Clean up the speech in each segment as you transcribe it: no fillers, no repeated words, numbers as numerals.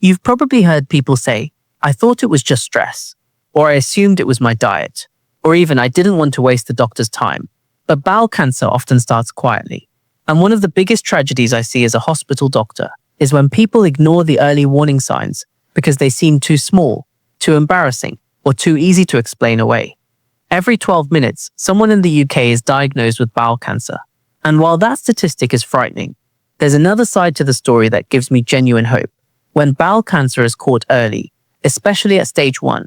You've probably heard people say, I thought it was just stress, or I assumed it was my diet, or even I didn't want to waste the doctor's time. But bowel cancer often starts quietly. And one of the biggest tragedies I see as a hospital doctor is when people ignore the early warning signs because they seem too small, too embarrassing, or too easy to explain away. Every 12 minutes, someone in the UK is diagnosed with bowel cancer. And while that statistic is frightening, there's another side to the story that gives me genuine hope. When bowel cancer is caught early, especially at stage 1,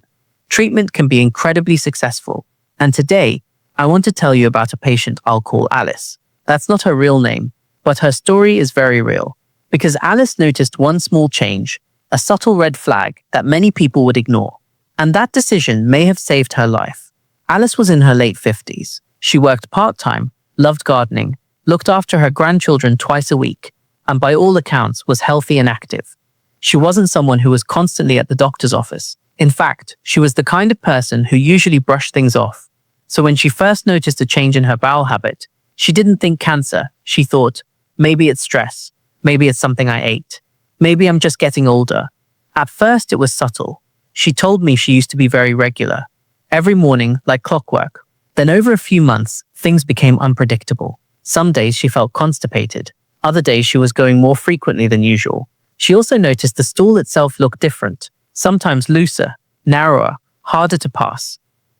treatment can be incredibly successful. And today, I want to tell you about a patient I'll call Alice. That's not her real name, but her story is very real. Because Alice noticed one small change, a subtle red flag that many people would ignore. And that decision may have saved her life. Alice was in her late 50s. She worked part-time, loved gardening, looked after her grandchildren twice a week, and by all accounts was healthy and active. She wasn't someone who was constantly at the doctor's office. In fact, she was the kind of person who usually brushed things off. So when she first noticed a change in her bowel habit, she didn't think cancer. She thought, maybe it's stress. Maybe it's something I ate. Maybe I'm just getting older. At first, it was subtle. She told me she used to be very regular, every morning like clockwork. Then over a few months, things became unpredictable. Some days she felt constipated. Other days she was going more frequently than usual. She also noticed the stool itself looked different, sometimes looser, narrower, harder to pass.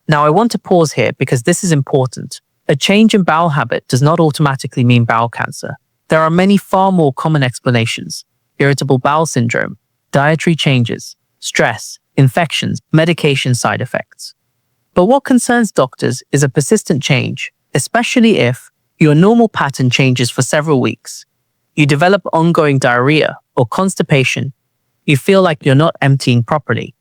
Now I want to pause here because this is important. A change in bowel habit does not automatically mean bowel cancer. There are many far more common explanations: irritable bowel syndrome, dietary changes, stress, infections, medication side effects. But what concerns doctors is a persistent change, especially if your normal pattern changes for several weeks. You develop ongoing diarrhea or constipation. You feel like you're not emptying properly,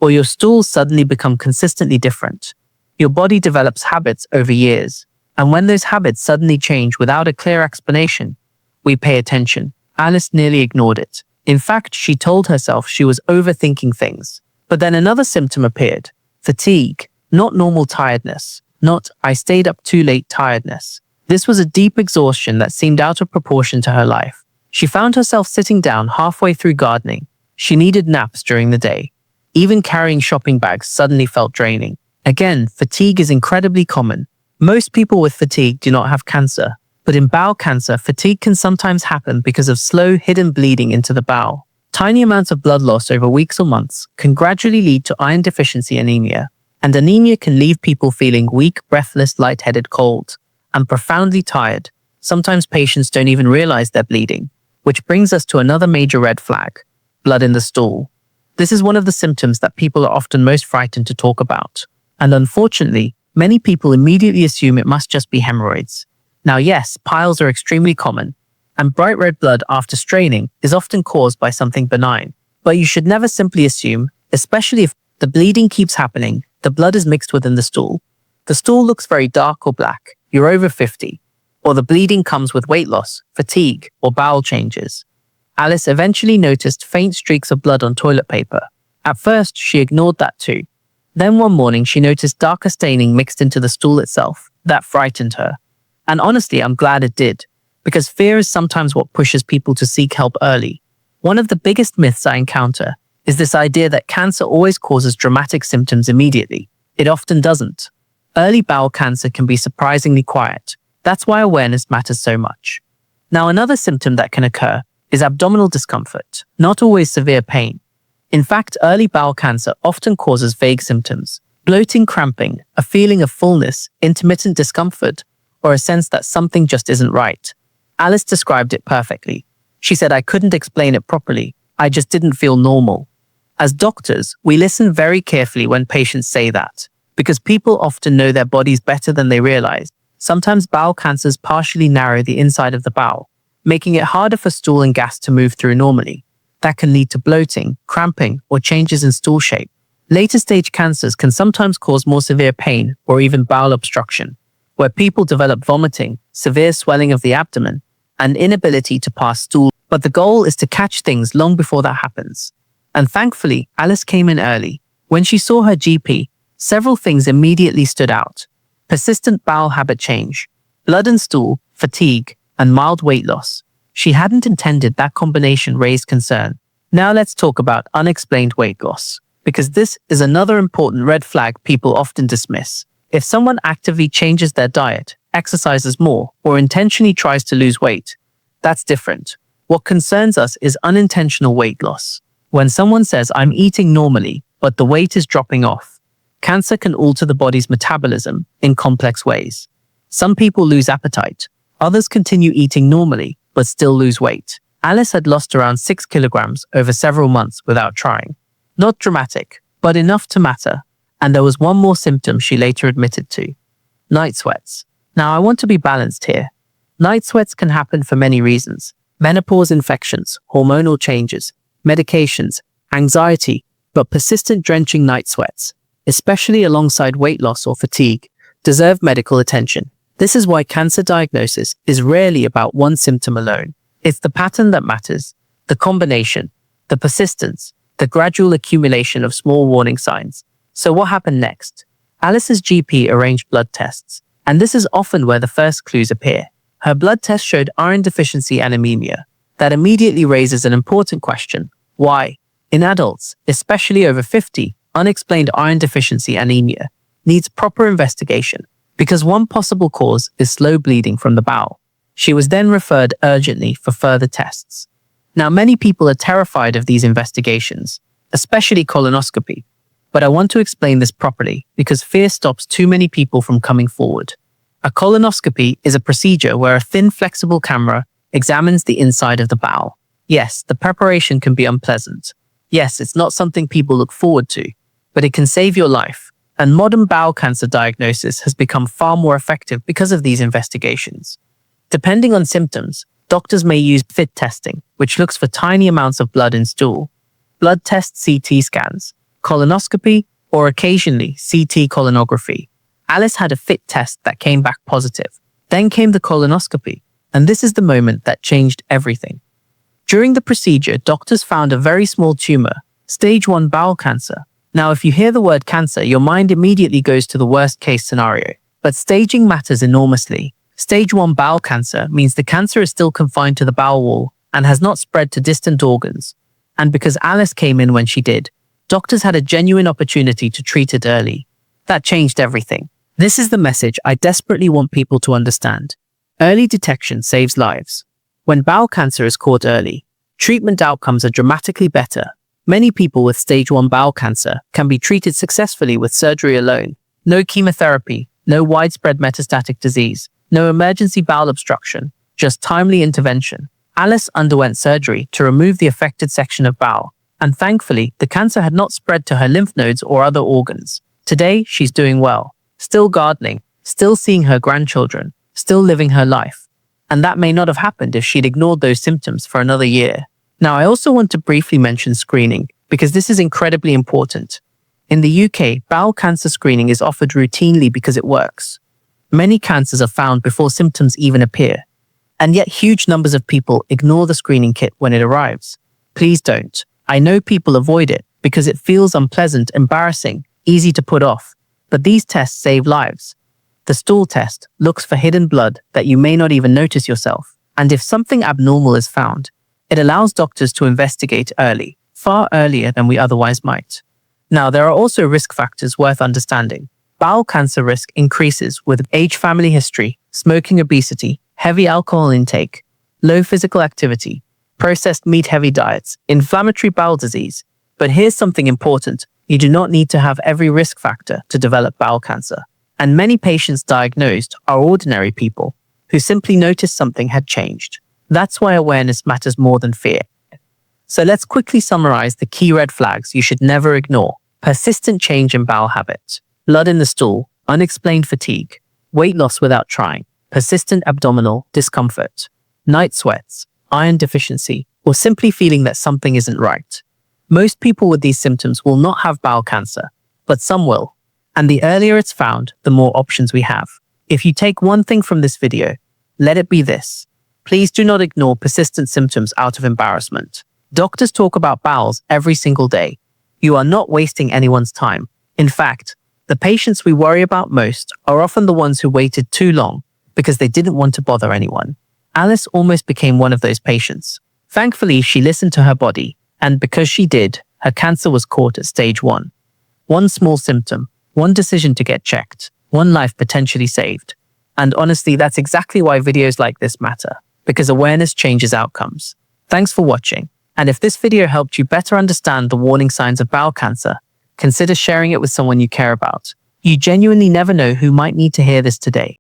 or your stools suddenly become consistently different. Your body develops habits over years, and when those habits suddenly change without a clear explanation, we pay attention. Alice nearly ignored it. In fact, she told herself she was overthinking things. But then another symptom appeared: fatigue, not normal tiredness, not I stayed up too late tiredness. This was a deep exhaustion that seemed out of proportion to her life. She found herself sitting down halfway through gardening. She needed naps during the day. Even carrying shopping bags suddenly felt draining. Again, fatigue is incredibly common. Most people with fatigue do not have cancer, but in bowel cancer, fatigue can sometimes happen because of slow, hidden bleeding into the bowel. Tiny amounts of blood loss over weeks or months can gradually lead to iron deficiency anemia, and anemia can leave people feeling weak, breathless, lightheaded, cold, and profoundly tired. Sometimes patients don't even realize they're bleeding, which brings us to another major red flag: blood in the stool. This is one of the symptoms that people are often most frightened to talk about. And unfortunately, many people immediately assume it must just be hemorrhoids. Now yes, piles are extremely common, and bright red blood after straining is often caused by something benign. But you should never simply assume, especially if the bleeding keeps happening, the blood is mixed within the stool. The stool looks very dark or black, you're over 50, or the bleeding comes with weight loss, fatigue, or bowel changes. Alice eventually noticed faint streaks of blood on toilet paper. At first, she ignored that too. Then one morning, she noticed darker staining mixed into the stool itself. That frightened her. And honestly, I'm glad it did, because fear is sometimes what pushes people to seek help early. One of the biggest myths I encounter is this idea that cancer always causes dramatic symptoms immediately. It often doesn't. Early bowel cancer can be surprisingly quiet. That's why awareness matters so much. Now, another symptom that can occur is abdominal discomfort, not always severe pain. In fact, early bowel cancer often causes vague symptoms: bloating, cramping, a feeling of fullness, intermittent discomfort, or a sense that something just isn't right. Alice described it perfectly. She said, I couldn't explain it properly. I just didn't feel normal. As doctors, we listen very carefully when patients say that, because people often know their bodies better than they realize. Sometimes bowel cancers partially narrow the inside of the bowel, making it harder for stool and gas to move through normally. That can lead to bloating, cramping, or changes in stool shape. Later stage cancers can sometimes cause more severe pain or even bowel obstruction, where people develop vomiting, severe swelling of the abdomen, and inability to pass stool. But the goal is to catch things long before that happens. And thankfully, Alice came in early. When she saw her GP, several things immediately stood out: persistent bowel habit change, blood and stool, fatigue, and mild weight loss. She hadn't intended that combination raised concern. Now let's talk about unexplained weight loss, because this is another important red flag people often dismiss. If someone actively changes their diet, exercises more, or intentionally tries to lose weight, that's different. What concerns us is unintentional weight loss. When someone says, "I'm eating normally, but the weight is dropping off," cancer can alter the body's metabolism in complex ways. Some people lose appetite. Others continue eating normally, but still lose weight. Alice had lost around 6 kilograms over several months without trying. Not dramatic, but enough to matter. And there was one more symptom she later admitted to: night sweats. Now I want to be balanced here. Night sweats can happen for many reasons: menopause infections, hormonal changes, medications, anxiety, but persistent drenching night sweats, especially alongside weight loss or fatigue, deserve medical attention. This is why cancer diagnosis is rarely about one symptom alone. It's the pattern that matters, the combination, the persistence, the gradual accumulation of small warning signs. So what happened next? Alice's GP arranged blood tests, and this is often where the first clues appear. Her blood test showed iron deficiency and anemia. That immediately raises an important question: why? In adults, especially over 50, unexplained iron deficiency anemia needs proper investigation, because one possible cause is slow bleeding from the bowel. She was then referred urgently for further tests. Now, many people are terrified of these investigations, especially colonoscopy. But I want to explain this properly because fear stops too many people from coming forward. A colonoscopy is a procedure where a thin, flexible camera examines the inside of the bowel. Yes, the preparation can be unpleasant. Yes, it's not something people look forward to, but it can save your life. And modern bowel cancer diagnosis has become far more effective because of these investigations. Depending on symptoms, doctors may use FIT testing, which looks for tiny amounts of blood in stool, blood test CT scans, colonoscopy, or occasionally CT colonography. Alice had a FIT test that came back positive. Then came the colonoscopy, and this is the moment that changed everything. During the procedure, doctors found a very small tumor, stage 1 bowel cancer. Now, if you hear the word cancer, your mind immediately goes to the worst case scenario. But staging matters enormously. Stage 1 bowel cancer means the cancer is still confined to the bowel wall and has not spread to distant organs. And because Alice came in when she did, doctors had a genuine opportunity to treat it early. That changed everything. This is the message I desperately want people to understand. Early detection saves lives. When bowel cancer is caught early, treatment outcomes are dramatically better. Many people with stage 1 bowel cancer can be treated successfully with surgery alone. No chemotherapy, no widespread metastatic disease, no emergency bowel obstruction, just timely intervention. Alice underwent surgery to remove the affected section of bowel, and thankfully, the cancer had not spread to her lymph nodes or other organs. Today, she's doing well, still gardening, still seeing her grandchildren, still living her life. And that may not have happened if she'd ignored those symptoms for another year. Now, I also want to briefly mention screening, because this is incredibly important. In the UK, bowel cancer screening is offered routinely because it works. Many cancers are found before symptoms even appear, and yet huge numbers of people ignore the screening kit when it arrives. Please don't. I know people avoid it because it feels unpleasant, embarrassing, easy to put off, but these tests save lives. The stool test looks for hidden blood that you may not even notice yourself, and if something abnormal is found, it allows doctors to investigate early, far earlier than we otherwise might. Now, there are also risk factors worth understanding. Bowel cancer risk increases with age, family history, smoking, obesity, heavy alcohol intake, low physical activity, processed meat-heavy diets, inflammatory bowel disease. But here's something important. You do not need to have every risk factor to develop bowel cancer. And many patients diagnosed are ordinary people who simply noticed something had changed. That's why awareness matters more than fear. So let's quickly summarize the key red flags you should never ignore. Persistent change in bowel habits, blood in the stool, unexplained fatigue, weight loss without trying, persistent abdominal discomfort, night sweats, iron deficiency, or simply feeling that something isn't right. Most people with these symptoms will not have bowel cancer, but some will. And the earlier it's found, the more options we have. If you take one thing from this video, let it be this. Please do not ignore persistent symptoms out of embarrassment. Doctors talk about bowels every single day. You are not wasting anyone's time. In fact, the patients we worry about most are often the ones who waited too long because they didn't want to bother anyone. Alice almost became one of those patients. Thankfully, she listened to her body, And because she did, her cancer was caught at stage 1. One small symptom, one decision to get checked, one life potentially saved. And honestly, that's exactly why videos like this matter, because awareness changes outcomes. Thanks for watching. And if this video helped you better understand the warning signs of bowel cancer, consider sharing it with someone you care about. You genuinely never know who might need to hear this today.